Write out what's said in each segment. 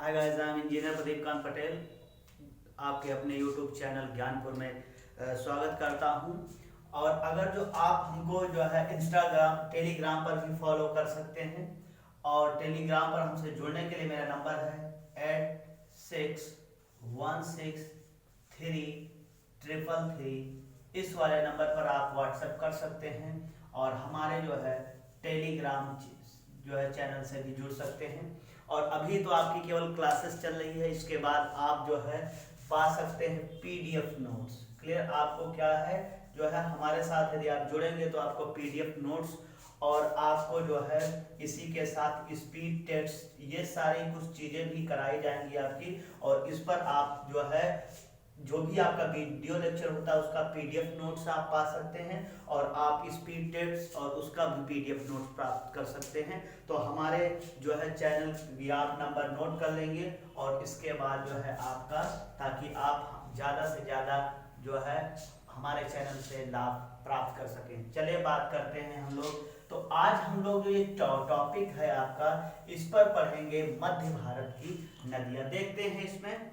Hi guys, I am engineer Pradeep Kant Patel. आपके अपने YouTube channel Gyanpur में स्वागत करता हूं। और अगर जो आप हमको जो है इंस्टाग्राम टेलीग्राम पर भी फॉलो कर सकते हैं। और टेलीग्राम पर हमसे जुड़ने के लिए मेरा नंबर है 86163333। इस वाले नंबर पर आप व्हाट्सएप कर सकते हैं और हमारे जो है टेलीग्राम जो है चैनल से भी जुड़ सकते हैं। और अभी तो आपकी केवल क्लासेस चल रही है, इसके बाद आप जो है पा सकते हैं पीडीएफ नोट्स। क्लियर? आपको क्या है जो है हमारे साथ यदि आप जुड़ेंगे तो आपको पीडीएफ नोट्स और आपको जो है इसी के साथ स्पीड टेस्ट ये सारी कुछ चीजें भी कराई जाएंगी आपकी। और इस पर आप जो है जो भी आपका वीडियो लेक्चर होता है उसका पीडीएफ नोट्स आप पा सकते हैं और आप स्पीड टेस्ट और उसका भी पीडीएफ नोट्स प्राप्त कर सकते हैं। तो हमारे जो है चैनल भी आप नंबर नोट कर लेंगे और इसके बाद जो है आपका, ताकि आप ज़्यादा से ज़्यादा जो है हमारे चैनल से लाभ प्राप्त कर सकें। चलिए बात करते हैं हम लोग। तो आज हम लोग जो ये टॉपिक है आपका, इस पर पढ़ेंगे मध्य भारत की नदियाँ। देखते हैं इसमें।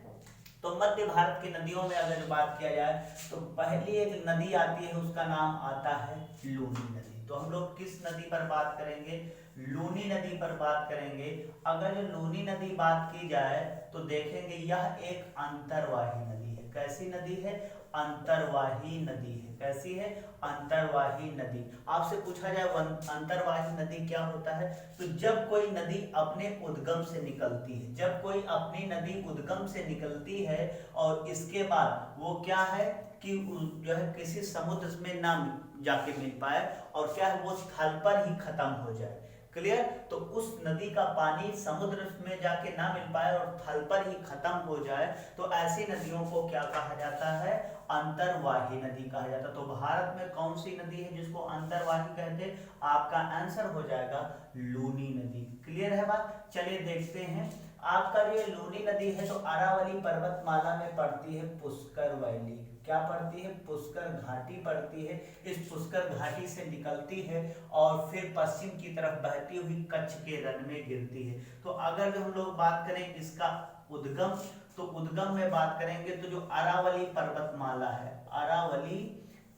तो मध्य भारत की नदियों में अगर बात किया जाए तो पहली एक नदी आती है, उसका नाम आता है लूनी नदी। तो हम लोग किस नदी पर बात करेंगे? लूनी नदी पर बात करेंगे। अगर जो लूनी नदी बात की जाए तो देखेंगे यह एक अंतर्वाही नदी है। कैसी नदी है? अंतर्वाही नदी है। कैसी है? अंतर्वाही नदी। आपसे पूछा जाए अंतर्वाही नदी क्या होता है, तो जब कोई नदी अपने उद्गम से निकलती है, जब कोई अपनी नदी उद्गम से निकलती है और इसके बाद वो क्या है कि जो है किसी समुद्र में ना जाके मिल पाए और क्या है वो स्थल पर ही खत्म हो जाए। क्लियर? तो उस नदी का पानी समुद्र में जाके ना मिल पाए और थल पर ही खत्म हो जाए, तो ऐसी नदियों को क्या कहा जाता है? अंतर्वाही नदी कहा जाता है। तो भारत में कौन सी नदी है जिसको अंतर्वाही कहते हैं? आपका आंसर हो जाएगा लूनी नदी। क्लियर है बात? चलिए देखते हैं। आपका जो लूनी नदी है तो अरावली पर्वतमाला में पड़ती है पुष्कर वैली। क्या पड़ती है? पुष्कर घाटी पड़ती है। इस पुष्कर घाटी से निकलती है और फिर पश्चिम की तरफ बहती हुई कच्छ के रण में गिरती है। तो अगर हम लोग बात करें इसका उद्गम, तो उद्गम में बात करेंगे तो जो अरावली पर्वतमाला है, अरावली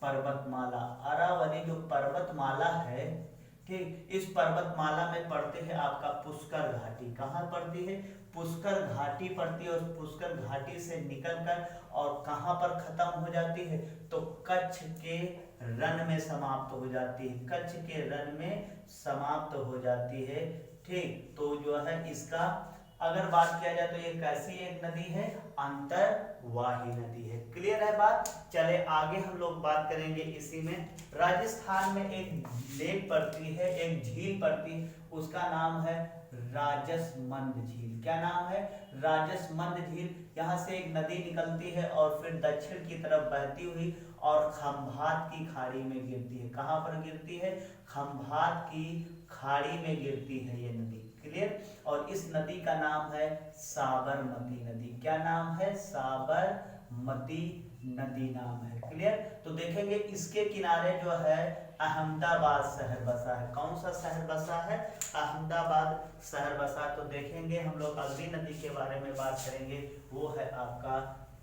पर्वतमाला, अरावली जो पर्वतमाला है, ठीक, इस पर्वतमाला में पड़ते हैं आपका पुष्कर घाटी। कहाँ पड़ती है? पुष्कर घाटी पड़ती है। और पुष्कर घाटी से निकलकर और कहाँ पर खत्म हो जाती है? तो कच्छ के रण में समाप्त हो जाती है। कच्छ के रण में समाप्त हो जाती है। ठीक, तो जो है इसका अगर बात किया जाए तो ये कैसी एक नदी है? अंतर्वाही नदी है। क्लियर है बात? चले आगे हम लोग बात करेंगे इसी में। राजस्थान में एक लेक पड़ती है, एक झील पड़ती है, उसका नाम है राजसमंद झील। क्या नाम है? राजसमंद झील। यहाँ से एक नदी निकलती है और फिर दक्षिण की तरफ बहती हुई और खंभात की खाड़ी में गिरती है। कहाँ पर गिरती है? खंभात की खाड़ी में गिरती है ये नदी। क्लियर? और इस नदी का नाम है साबरमती नदी। क्या नाम है? साबरमती नदी नाम है। क्लियर? तो देखेंगे इसके किनारे जो है अहमदाबाद शहर बसा है। कौन सा शहर बसा है? अहमदाबाद शहर बसा। तो देखेंगे हम लोग अगली नदी के बारे में बात करेंगे, वो है आपका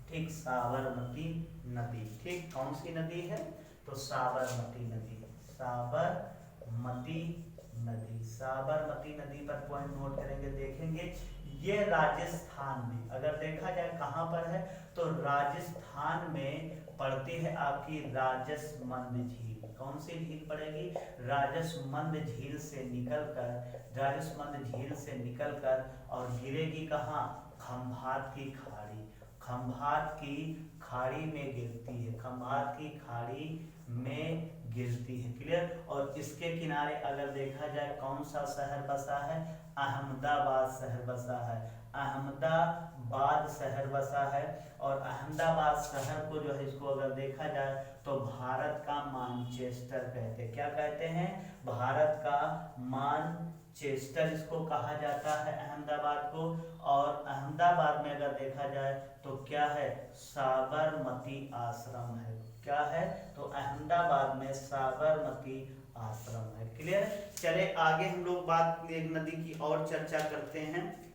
ठीक साबरमती नदी। ठीक, कौन सी नदी है? तो साबरमती नदी। साबरमती नदी, साबरमती नदी पर पॉइंट नोट करेंगे। देखेंगे ये राजस्थान में, अगर देखा जाए कहां पर है तो राजस्थान में पड़ती है आपकी राजसमंद झील। कौन सी झील पड़ेगी? राजसमंद झील से निकलकर, राजसमंद झील से निकलकर और गिरेगी कहाँ? खंभात की खाड़ी। खंभात की खाड़ी में गिरती है। खंभात की खाड़ी में गिरती है। क्लियर? और इसके किनारे अगर देखा जाए कौन सा शहर बसा है? अहमदाबाद शहर बसा है। अहमदाबाद शहर बसा है। और अहमदाबाद शहर को जो है इसको अगर देखा जाए तो भारत का मानचेस्टर कहते हैं। क्या कहते हैं? भारत का मानचेस्टर इसको कहा जाता है अहमदाबाद को। और अहमदाबाद में अगर देखा जाए तो क्या है? साबरमती आश्रम है। क्या है? तो अहमदाबाद में साबरमती आश्रम है। क्लियर? चले आगे हम लोग बात एक नदी की और चर्चा करते हैं।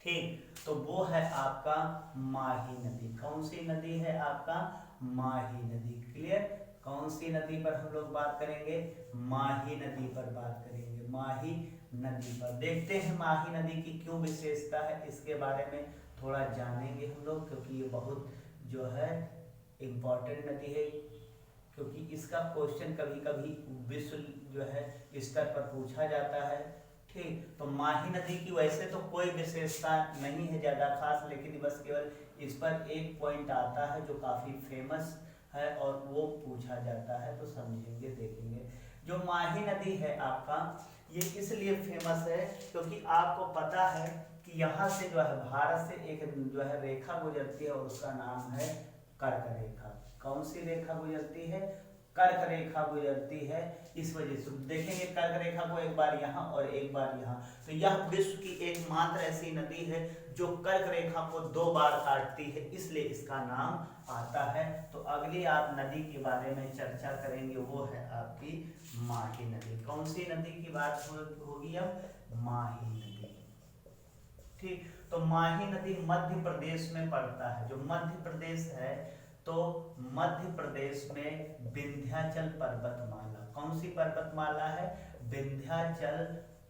ठीक, तो वो है आपका माही नदी। कौन सी नदी है आपका? माही नदी। क्लियर? कौन सी नदी पर हम लोग बात करेंगे? माही नदी पर बात करेंगे। माही नदी पर देखते हैं माही नदी की क्यों विशेषता है, इसके बारे में थोड़ा जानेंगे हम लोग, क्योंकि ये बहुत जो है इम्पोर्टेंट नदी है, क्योंकि इसका क्वेश्चन कभी कभी विश्व जो है स्तर पर पूछा जाता है। ठीक, तो माही नदी की वैसे तो कोई विशेषता नहीं है ज़्यादा खास, लेकिन बस केवल इस पर एक पॉइंट आता है जो काफ़ी फेमस है और वो पूछा जाता है, तो समझेंगे देखेंगे। जो माही नदी है आपका, ये इसलिए फेमस है क्योंकि आपको पता है कि यहाँ से जो है भारत से एक जो है रेखा गुजरती है और उसका नाम है कर्क रेखा। कौन सी रेखा गुजरती है? कर्क रेखा गुजरती है। इस वजह से देखेंगे कर्क रेखा को एक बार यहाँ और एक बार यहाँ, तो यह विश्व की एकमात्र ऐसी नदी है जो कर्क रेखा को 2 बार काटती है, इसलिए इसका नाम आता है। तो अगली आप नदी के बारे में चर्चा करेंगे, वो है आपकी माही नदी। कौन सी नदी की बात होगी अब? माही नदी। ठीक, तो माही नदी मध्य प्रदेश में पड़ता है। जो मध्य प्रदेश है, तो मध्य प्रदेश में विंध्याचल पर्वतमाला, कौन सी पर्वतमाला है? विंध्याचल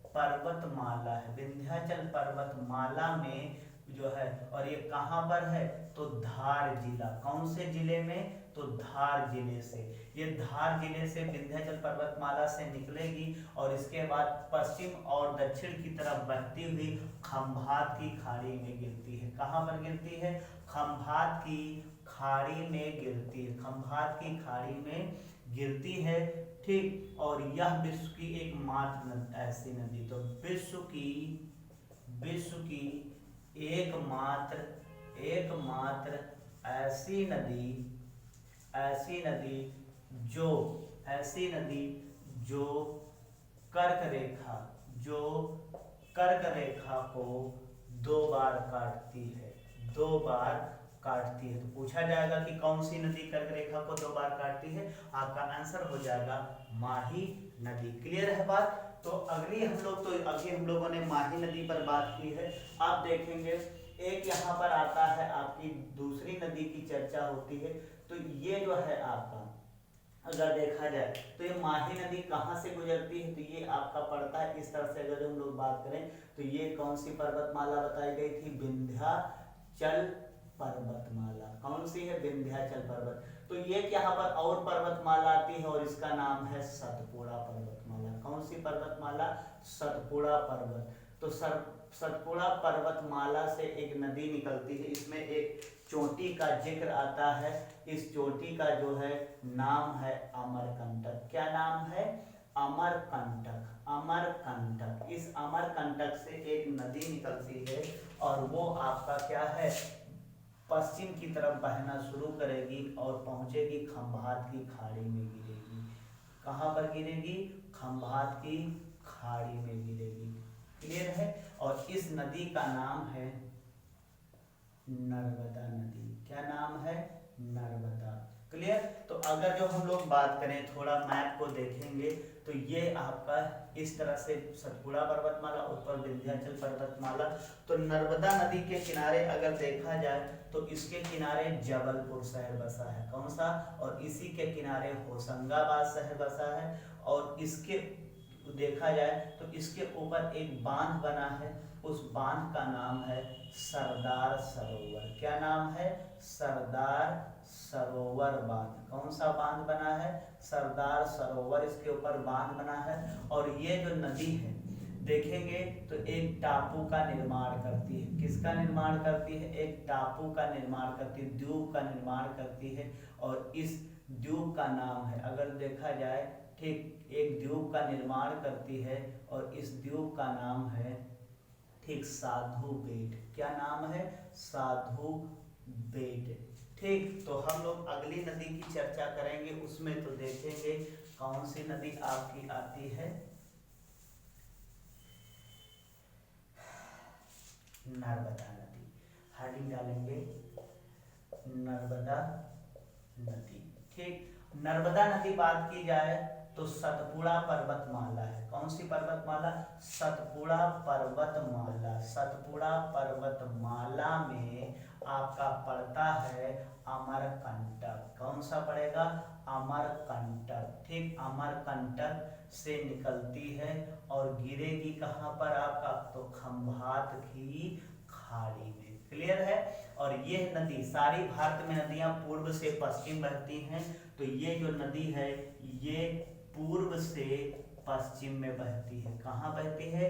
पर्वतमाला है। विंध्याचल पर्वतमाला में जो है, और ये कहाँ पर है? तो धार जिला। कौन से जिले में? तो धार जिले से। ये धार जिले से विंध्याचल पर्वतमाला से निकलेगी और इसके बाद पश्चिम और दक्षिण की तरफ बहती हुई खंभात की खाड़ी में गिरती है। कहाँ पर गिरती है? खंभात की खाड़ी में गिरती है। खंभात की खाड़ी में गिरती है। ठीक, और यह विश्व की एकमात्र ऐसी नदी, तो विश्व की एकमात्र ऐसी नदी जो कर्क रेखा को 2 बार काटती है। 2 बार काटती है, तो पूछा जाएगा कि कौन सी नदी कर्क रेखा को 2 बार काटती है? आपका आंसर हो जाएगा माही नदी। क्लियर है बात? तो अभी हम लोगों ने माही नदी पर बात की है। आप देखेंगे एक यहाँ पर आता है आपकी दूसरी नदी की चर्चा होती है। तो ये जो है आपका, अगर देखा जाए तो ये माही नदी कहाँ से गुजरती है? तो ये आपका पड़ता है इस तरह से। अगर हम लोग बात करें तो ये कौन सी पर्वतमाला बताई गई थी? विंध्याचल पर्वतमाला। कौन सी है? विंध्याचल पर्वत। तो ये यहाँ पर और पर्वतमाला आती है और इसका नाम है सतपुड़ा पर्वतमाला। कौन सी पर्वतमाला? सतपुड़ा पर्वत। तो सतपुड़ा पर्वतमाला से एक नदी निकलती है, इसमें एक चोटी का जिक्र आता है। इस चोटी का जो है नाम है अमरकंटक। क्या नाम है? अमरकंटक। अमरकंटक। इस अमरकंटक से एक नदी निकलती है और वो आपका क्या है? पश्चिम की तरफ बहना शुरू करेगी और पहुंचेगी खंभात की खाड़ी में गिरेगी। कहाँ पर गिरेगी? खंभात की खाड़ी में गिरेगी। क्लियर है? और इस नदी का नाम है नर्मदा नदी। क्या नाम है? नर्मदा। क्लियर? तो अगर जो हम लोग बात करें, थोड़ा मैप को देखेंगे, तो ये आपका इस तरह से सतपुड़ा पर्वतमाला, ऊपर विंध्याचल पर्वतमाला। तो नर्मदा नदी के किनारे अगर देखा जाए तो इसके किनारे जबलपुर शहर बसा है। कौन सा? और इसी के किनारे होशंगाबाद शहर बसा है। और इसके देखा जाए तो इसके ऊपर एक बांध बना है, उस बांध का नाम है सरदार सरोवर। क्या नाम है? सरदार सरोवर बांध। कौन सा बांध बना है? सरदार सरोवर, इसके ऊपर बांध बना है। और ये जो नदी है देखेंगे तो एक टापू का निर्माण करती है। किसका निर्माण करती है? एक टापू का निर्माण करती है, द्वीप का निर्माण करती है। और इस द्वीप का नाम है, अगर देखा जाए, ठीक, एक द्वीप का निर्माण करती है और इस द्वीप का नाम है ठीक साधु बेट। क्या नाम है? साधु बेट। ठीक, तो हम लोग अगली नदी की चर्चा करेंगे, उसमें तो देखेंगे कौन सी नदी आपकी आती है? नर्मदा नदी। हेडिंग डालेंगे नर्मदा नदी। ठीक, नर्मदा नदी बात की जाए तो तो सतपुड़ा पर्वतमाला है। कौन सी पर्वतमाला? सतपुड़ा पर्वतमाला। सतपुड़ा पर्वतमाला में आपका पड़ता है अमरकंटक। कौन सा पड़ेगा? अमरकंटक। ठीक, अमरकंटक से निकलती है और गिरेगी कहाँ पर आपका? तो खंभात की खाड़ी में। क्लियर है? और ये नदी, सारी भारत में नदियां पूर्व से पश्चिम बहती हैं, तो ये जो नदी है ये पूर्व से पश्चिम में बहती है। कहाँ बहती है?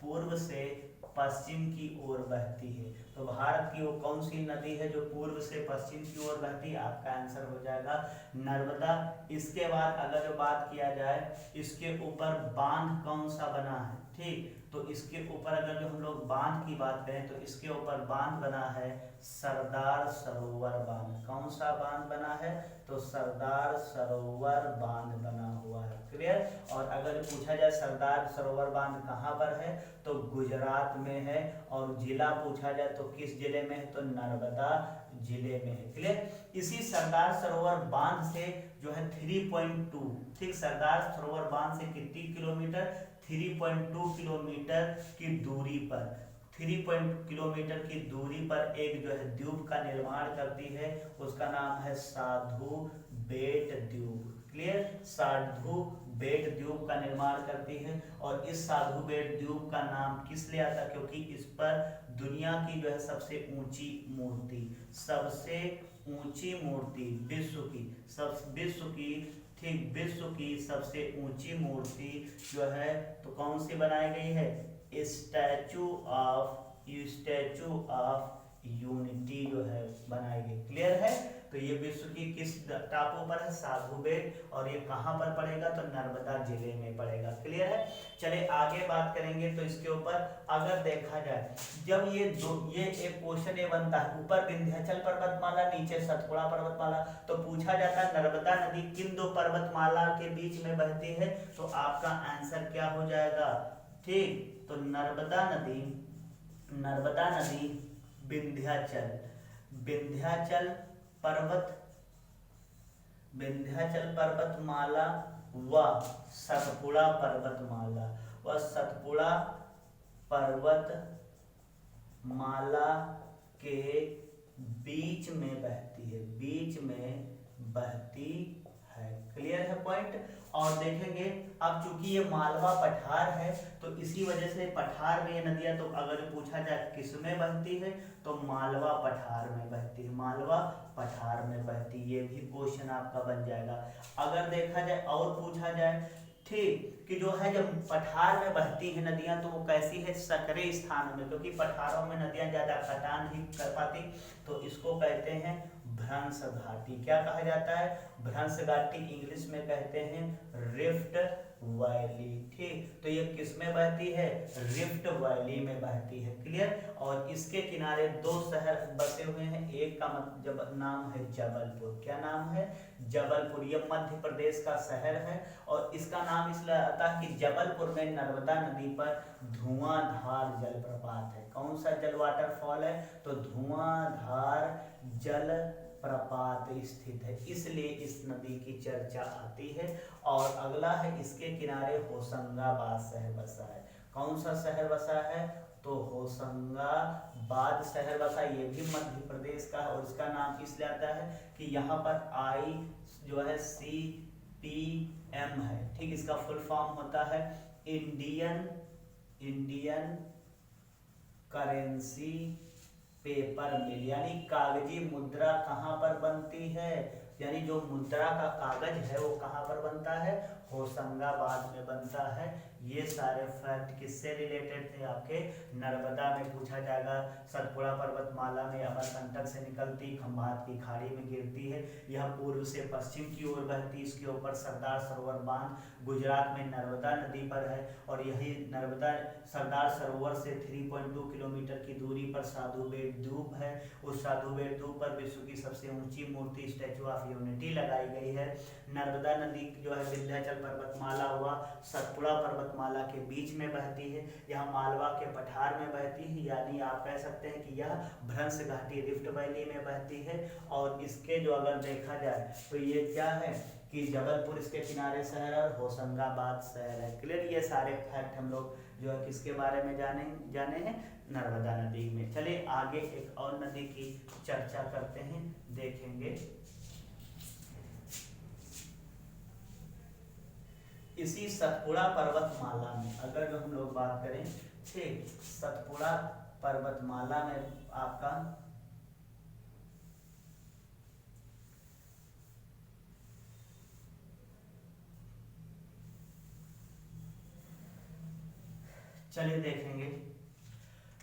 पूर्व से पश्चिम की ओर बहती है। तो भारत की वो कौन सी नदी है जो पूर्व से पश्चिम की ओर बहती है? आपका आंसर हो जाएगा नर्मदा। इसके बाद अगर जो बात किया जाए इसके ऊपर बांध कौन सा बना है? ठीक, तो इसके ऊपर अगर जो हम लोग बांध की बात करें तो इसके ऊपर बांध बना है सरदार सरोवर बांध। कौन सा बांध बना है? तो सरदार सरोवर बांध बना हुआ है। क्लियर? और अगर पूछा जाए सरदार सरोवर बांध कहाँ पर है तो गुजरात में है। और जिला पूछा जाए तो किस जिले में है? तो नर्मदा जिले में है। क्लियर? इसी सरदार सरोवर बांध से जो है 3.2, ठीक, सरदार सरोवर बांध से कितनी किलोमीटर? 3.2 किलोमीटर की दूरी पर, 3 किलोमीटर की दूरी पर एक जो है द्वीप का निर्माण करती है, उसका नाम है साधु बेट द्वीप। क्लियर? साधु बेट द्वीप का निर्माण करती है। और इस साधु बेट द्वीप का नाम किस लिए आता? क्योंकि इस पर दुनिया की जो है सबसे ऊंची मूर्ति, सबसे ऊंची मूर्ति विश्व की ठीक, विश्व की सबसे ऊंची मूर्ति जो है तो कौन सी बनाई गई है? स्टैचू ऑफ यूनिटी जो है बनाई गई। क्लियर है? तो ये विश्व की किस टापू पर है? साधु बेट। और ये कहाँ पर पड़ेगा? तो नर्मदा जिले में पड़ेगा। क्लियर है? चलिए आगे बात करेंगे। तो इसके ऊपर अगर देखा जाए, जब ये एक क्वेश्चन ये बनता है, ऊपर विंध्याचल पर्वतमाला, नीचे सतपुड़ा पर्वतमाला, तो पूछा जाता है नर्मदा नदी किन दो पर्वतमाला के बीच में बहती है? तो आपका आंसर क्या हो जाएगा? ठीक, तो नर्मदा नदी विंध्याचल पर्वतमाला व सतपुड़ा पर्वतमाला के बीच में बहती है। क्लियर है पॉइंट? और देखेंगे अब चूंकि ये मालवा पठार है तो इसी वजह से पठार में ये नदियां, तो अगर पूछा जाए किस में बहती है तो मालवा पठार में बहती है। मालवा पठार में बहती, ये भी क्वेश्चन आपका बन जाएगा। अगर देखा जाए और पूछा जाए, ठीक, कि जो है जब पठार में बहती है नदियां तो वो कैसी है? सकरे स्थानों में, क्योंकि पठारों में नदियां ज्यादा कटान नहीं कर पाती, तो इसको कहते हैं भ्रंश घाटी। क्या कहा जाता है? भ्रंश घाटी। इंग्लिश में कहते हैं रिफ्ट वैली। ठीक, तो ये किस में बहती है? रिफ्ट वैली में बहती है। क्लियर? और इसके किनारे दो शहर बसे हुए हैं, एक का नाम है जबलपुर। क्या नाम है? जबलपुर। ये मध्य प्रदेश का शहर है और इसका नाम इसलिए आता है कि जबलपुर में नर्मदा नदी पर धुआंधार जलप्रपात है। कौन सा जल वाटरफॉल है? तो धुआंधार जल प्रपात स्थित है, इसलिए इस नदी की चर्चा आती है। और अगला है, इसके किनारे होशंगाबाद शहर बसा है। कौन सा शहर बसा है? तो होशंगाबाद शहर बसा, ये भी मध्य प्रदेश का है। और इसका नाम इसलिए आता है कि यहाँ पर आई जो है CPM है। ठीक, इसका फुल फॉर्म होता है इंडियन करेंसी पेपर मिल, यानी कागजी मुद्रा कहाँ पर बनती है? यानी जो मुद्रा का कागज है वो कहाँ पर बनता है? होशंगाबाद में बनता है। ये सारे फैक्ट किससे रिलेटेड थे? आपके नर्मदा में पूछा जाएगा। सतपुड़ा पर्वतमाला में अमरकंटक से निकलती, खंभात की खाड़ी में गिरती है, यह पूर्व से पश्चिम की ओर बहती, इसके ऊपर सरदार सरोवर बांध गुजरात में नर्मदा नदी पर है। और यही नर्मदा सरदार सरोवर से 3.2 किलोमीटर की दूरी पर साधु बेट द्वीप है। उस साधु बेट द्वीप पर विश्व की सबसे ऊंची मूर्ति स्टैचू ऑफ यूनिटी लगाई गई है। नर्मदा नदी जो है विंध्याचल पर्वतमाला हुआ सतपुड़ा पर्वतमाला के बीच में बहती है, यह मालवा के पठार में बहती है, यानी आप कह सकते हैं कि यह भ्रंश घाटी रिफ्ट वैली में बहती है। और इसके जो अगर देखा जाए तो ये क्या है कि जबलपुर इसके किनारे शहर और होशंगाबाद शहर है। क्लियर, ये सारे फैक्ट हम लोग जो है किसके बारे में जाने हैं, नर्मदा नदी में। चलिए आगे एक और नदी की चर्चा करते हैं, देखेंगे। इसी सतपुड़ा पर्वतमाला में अगर जो हम लोग बात करें, ठीक, सतपुड़ा पर्वतमाला में आपका चलिए देखेंगे,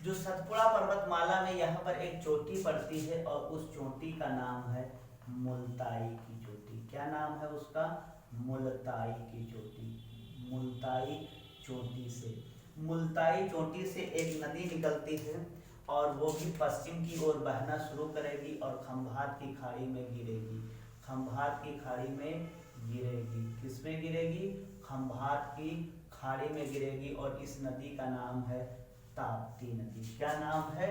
जो सतपुड़ा पर्वतमाला में यहाँ पर एक चोटी पड़ती है और उस चोटी का नाम है मुल्ताई की चोटी। क्या नाम है उसका, मुल्ताई की चोटी। मुल्ताई चोटी से एक नदी निकलती है और वो भी पश्चिम की ओर बहना शुरू करेगी और खंभात की खाड़ी में गिरेगी। खंभात की खाड़ी में गिरेगी, किसमें गिरेगी, खंभात की खाड़ी में गिरेगी और इस नदी का नाम है ताप्ती नदी। क्या नाम है,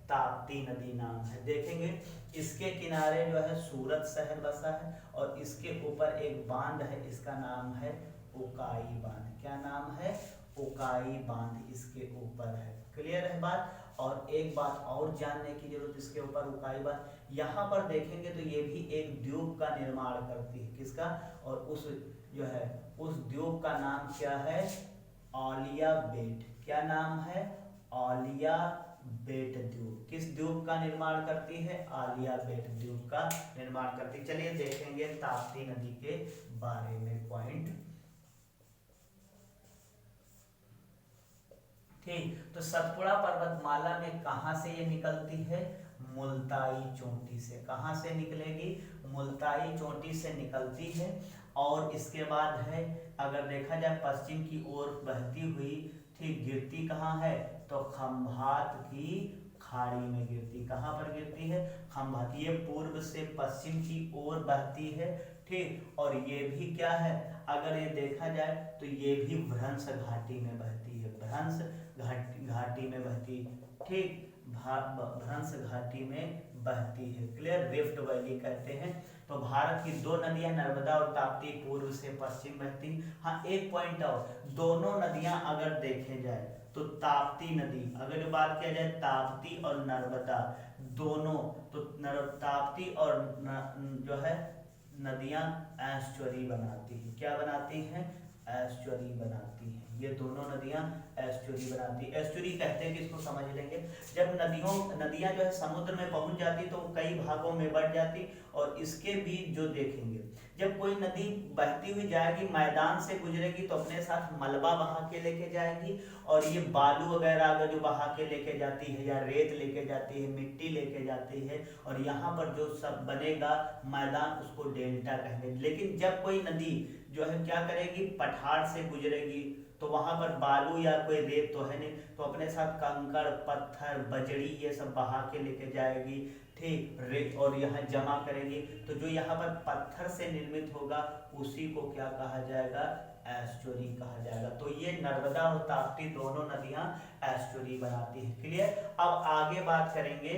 ताप्ती नदी नाम है। देखेंगे इसके किनारे जो है सूरत शहर बसा है और इसके ऊपर एक बांध है, इसका नाम है उकाई बांध। क्या नाम है, उकाई बांध इसके ऊपर है। क्लियर है बात। और एक बात और जानने की जरूरत इसके ऊपर उकाई बांध, यहाँ पर देखेंगे तो ये भी एक द्वीप का निर्माण करती है। किसका, और उस जो है उस द्वीप का नाम क्या है, औलिया बेट। क्या नाम है, औलिया बेट द्वीप। किस द्वीप का निर्माण करती है, आलिया बेट द्वीप का निर्माण करती है। चलिए देखेंगे ताप्ती नदी के बारे में पॉइंट। ठीक, तो सतपुड़ा पर्वतमाला में कहां से ये निकलती है, मुल्ताई चोटी से। कहां से निकलेगी, मुल्ताई चोटी से निकलती है। और इसके बाद है अगर देखा जाए पश्चिम की ओर बहती हुई, ठीक, गिरती कहाँ है, तो खंभात की खाड़ी में गिरती। कहाँ पर गिरती है, खंभात। ये पूर्व से पश्चिम की ओर बहती है, ठीक। और ये भी क्या है, अगर ये देखा जाए तो ये भी भ्रंश घाटी में बहती है। भ्रंश घाटी में बहती, ठीक, भ्रंश घाटी में बहती है। क्लियर, रिफ्ट वैली कहते हैं। तो भारत की दो नदियां नर्मदा और ताप्ती पूर्व से पश्चिम बहती। हाँ, एक पॉइंट और, दोनों नदियां अगर देखे जाए तो ताप्ती नदी, अगर बात किया जाए ताप्ती और नर्मदा दोनों, तो ताप्ती और जो है नदियां एस्चुअरी बनाती हैं। क्या बनाती हैं, एस्चुअरी बनाती हैं। ये दोनों नदियां एस्चुअरी बनाती है। एस्चुअरी कहते हैं कि इसको समझ लेंगे, जब नदियां जो है समुद्र में पहुंच जाती तो कई भागों में बढ़ जाती। और इसके बीच जो देखेंगे, जब कोई नदी बहती हुई जाएगी, मैदान से गुजरेगी तो अपने साथ मलबा बहा के लेके जाएगी। और ये बालू वगैरह अगर जो बहा के लेके जाती है, या रेत लेके जाती है, मिट्टी लेके जाती है, और यहाँ पर जो सब बनेगा मैदान, उसको डेल्टा कहेंगे। लेकिन जब कोई नदी जो है क्या करेगी, पठार से गुजरेगी, तो वहां पर बालू या कोई रेत तो है नहीं, तो अपने साथ कंकड़, पत्थर, बजड़ी ये सब बहा के लेके जाएगी, ठीक, रेत, और यहाँ जमा करेगी। तो जो यहाँ पर पत्थर से निर्मित होगा उसी को क्या कहा जाएगा, एस्चुअरी कहा जाएगा। तो ये नर्मदा और ताप्ती दोनों नदियां एस्चुअरी बनाती हैं। क्लियर। अब आगे बात करेंगे,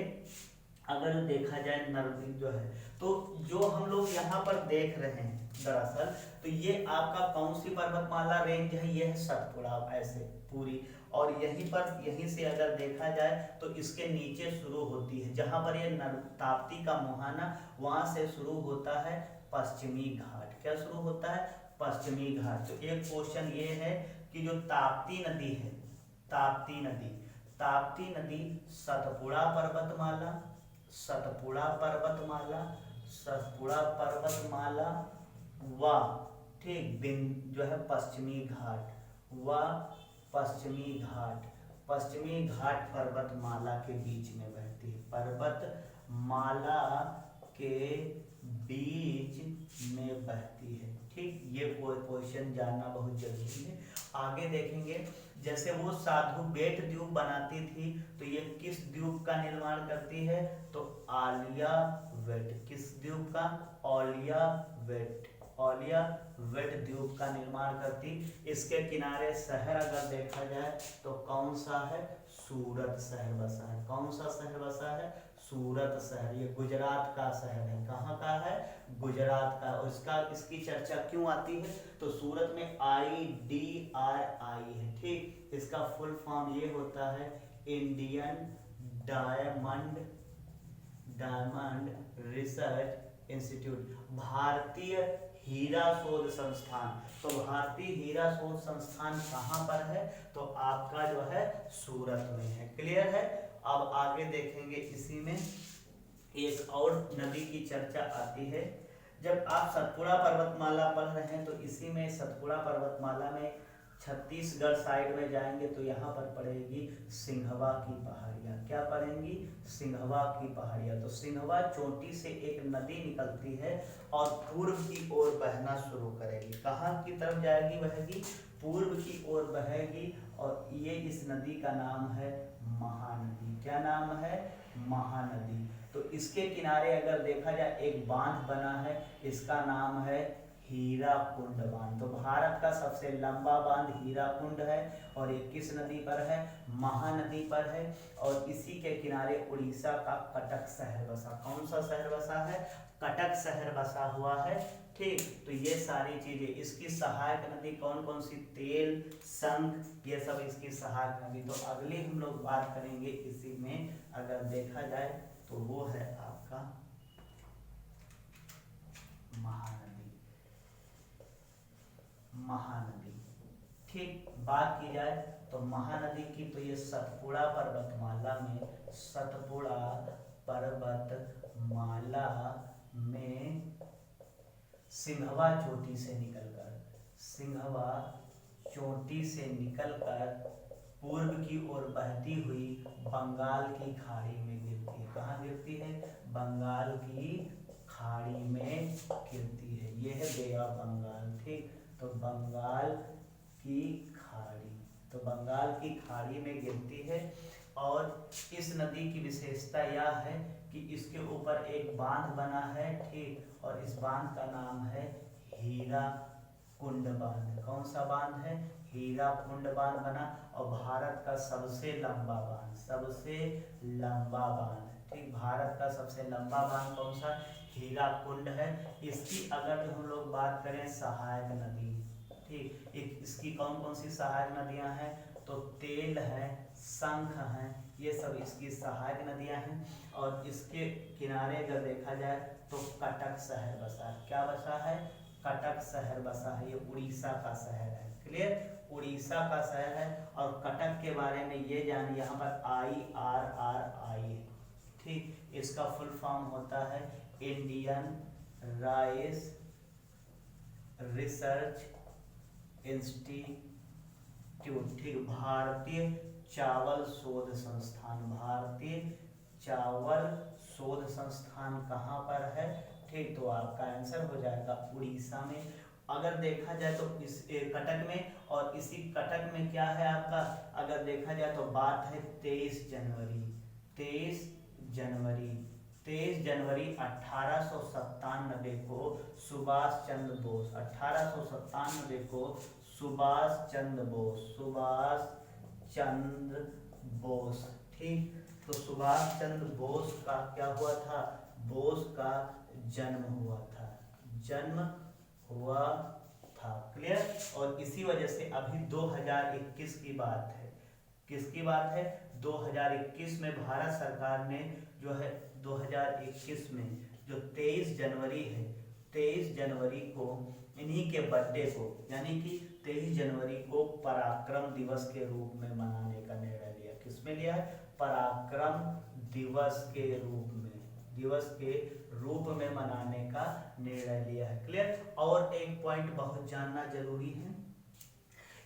अगर देखा जाए नर्मदा जो है, तो जो हम लोग यहाँ पर देख रहे हैं दरअसल, तो ये आपका कौन सी पर्वतमाला रेंज है, ये है सतपुड़ा ऐसे पूरी। और यहीं से अगर देखा जाए तो इसके नीचे शुरू होती है, जहां पर ये ताप्ती का मुहाना, वहां से शुरू होता है पश्चिमी घाट। क्या शुरू होता है, पश्चिमी घाट। तो एक क्वेश्चन ये है कि जो ताप्ती नदी है, ताप्ती नदी सतपुड़ा पर्वतमाला व, ठीक, जो है पश्चिमी घाट पर्वतमाला के बीच में बहती है। पर्वतमाला के बीच में बहती है, ठीक। ये क्वेश्चन जानना बहुत जरूरी है। आगे देखेंगे, जैसे वो साधु बेट द्वीप बनाती थी, तो ये किस द्वीप का निर्माण करती है, तो आलिया वेट। किस द्वीप का, औलिया वेट। ओलिया वेट द्वीप का निर्माण करती। इसके किनारे शहर अगर देखा जाए तो कौन सा है, सूरत शहर बसा है। कौन सा शहर बसा है, सूरत शहर। ये गुजरात का शहर है। कहाँ का है, गुजरात का। उसका इसकी चर्चा क्यों आती है, तो सूरत में IDRI है, ठीक। इसका फुल फॉर्म ये होता है इंडियन डायमंड रिसर्च इंस्टीट्यूट, भारतीय हीरा शोध संस्थान। तो भारतीय हीरा शोध संस्थान कहाँ पर है, तो आपका जो है सूरत में है। क्लियर है। अब आगे देखेंगे, इसी में एक और नदी की चर्चा आती है। जब आप सतपुड़ा पर्वतमाला पढ़ रहे हैं तो इसी में सतपुड़ा पर्वतमाला में छत्तीसगढ़ साइड में जाएंगे तो यहाँ पर पड़ेगी सिंघवा की पहाड़ियाँ। क्या पड़ेंगी, सिंघवा की पहाड़ियाँ। तो सिंघवा चोटी से एक नदी निकलती है और पूर्व की ओर बहना शुरू करेगी। कहाँ की तरफ जाएगी, बहेगी, पूर्व की ओर बहेगी। और ये इस नदी का नाम है महानदी। क्या नाम है, महानदी। तो इसके किनारे अगर देखा जाए एक बांध बना है, इसका नाम है हीराकुंड बांध। तो भारत का सबसे लंबा बांध हीराकुंड है और ये किस नदी पर है, महानदी पर है। और इसी के किनारे उड़ीसा का कटक शहर बसा। कौन सा शहर बसा है, कटक शहर बसा हुआ है, ठीक। तो ये सारी चीजें, इसकी सहायक नदी कौन कौन सी, तेल, संख, ये सब इसकी सहायक नदी। तो अगली हम लोग बात करेंगे इसी में अगर देखा जाए तो वो है आपका महानदी। महानदी, ठीक। बात की जाए तो महानदी की, तो ये सतपुड़ा पर्वतमाला में, सतपुड़ा पर्वतमाला में सिंघवा चोटी से निकलकर, सिंघवा चोटी से निकलकर पूर्व की ओर बहती हुई बंगाल की खाड़ी में गिरती है। कहाँ गिरती है, बंगाल की खाड़ी में गिरती है। ये है बे ऑफ बंगाल, ठीक। तो बंगाल की खाड़ी, तो बंगाल की खाड़ी में गिरती है। और इस नदी की विशेषता यह है कि इसके ऊपर एक बांध बना है, ठीक। और इस बांध का नाम है हीराकुंड बांध। कौन सा बांध है, हीराकुंड बांध बना। और भारत का सबसे लंबा बांध, सबसे लंबा बांध, ठीक। भारत का सबसे लंबा बांध कौन सा, हीराकुंड है। इसकी अगर हम लोग बात करें सहायक नदी, ठीक। इसकी कौन कौन सी सहायक नदियां हैं, तो तेल है, शंख है, ये सब इसकी सहायक नदियां हैं। और इसके किनारे अगर देखा जाए तो कटक शहर बसा है। क्या बसा है, कटक शहर बसा है। ये उड़ीसा का शहर है। क्लियर, उड़ीसा का शहर है। और कटक के बारे में ये जान, यहाँ पर IRRI है, ठीक। इसका फुल फॉर्म होता है इंडियन राइस रिसर्च इंस्टीट्यूट, ठीक। भारतीय चावल शोध संस्थान, भारतीय चावल शोध संस्थान कहाँ पर है, ठीक। तो आपका आंसर हो जाएगा उड़ीसा में। अगर देखा जाए तो इस कटक में, और इसी कटक में क्या है आपका, अगर देखा जाए तो बात है 23 जनवरी, 23 जनवरी 1897 को सुभाष चंद्र बोस, 1897 को सुभाष चंद्र बोस, ठीक। तो सुभाष चंद्र बोस का क्या हुआ था, बोस का जन्म हुआ था, क्लियर। और इसी वजह से अभी 2021 की बात है, किसकी बात है, 2021 में भारत सरकार ने जो है 2021 में जो 23 जनवरी है, 23 जनवरी को इन्हीं के बर्थडे को, यानी कि 23 जनवरी को पराक्रम दिवस के रूप में मनाने का निर्णय लिया। किसमें लिया है, पराक्रम दिवस के रूप में मनाने का निर्णय लिया है। क्लियर। और एक पॉइंट बहुत जानना जरूरी है,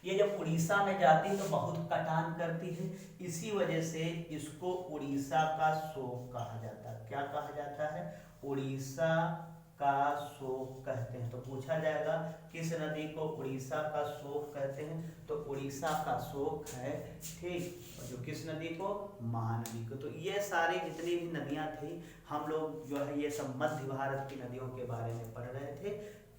ये जब उड़ीसा में जाती है तो बहुत कटान करती है, इसी वजह से इसको उड़ीसा का शोक कहा जाता है। क्या कहा जाता है, उड़ीसा का शोक कहते हैं। तो पूछा जाएगा किस नदी को उड़ीसा का शोक कहते हैं, तो उड़ीसा का शोक है, ठीक। जो किस नदी को, महानदी को। तो ये सारी जितनी भी नदियां थी, हम लोग जो है ये सब मध्य भारत की नदियों के बारे में पढ़ रहे थे।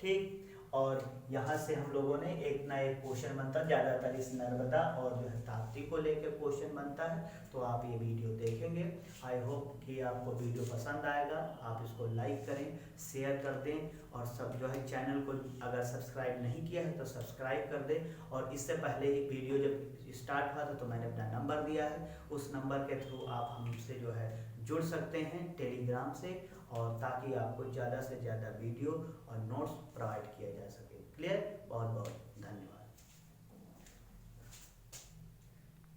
ठीक। और यहाँ से हम लोगों ने एक ना एक क्वेश्चन बनता है, ज़्यादातर इस नर्मदा और जो है ताप्ती को लेकर क्वेश्चन बनता है, तो आप ये वीडियो देखेंगे। आई होप कि आपको वीडियो पसंद आएगा, आप इसको लाइक करें, शेयर कर दें, और सब जो है चैनल को अगर सब्सक्राइब नहीं किया है तो सब्सक्राइब कर दें। और इससे पहले ही वीडियो जब स्टार्ट हुआ था तो मैंने अपना नंबर दिया है, उस नंबर के थ्रू आप हमसे जो है जुड़ सकते हैं टेलीग्राम से, और ताकि आपको ज़्यादा से ज़्यादा वीडियो और नोट्स प्रोवाइड किया जा सके। क्लियर? बहुत बहुत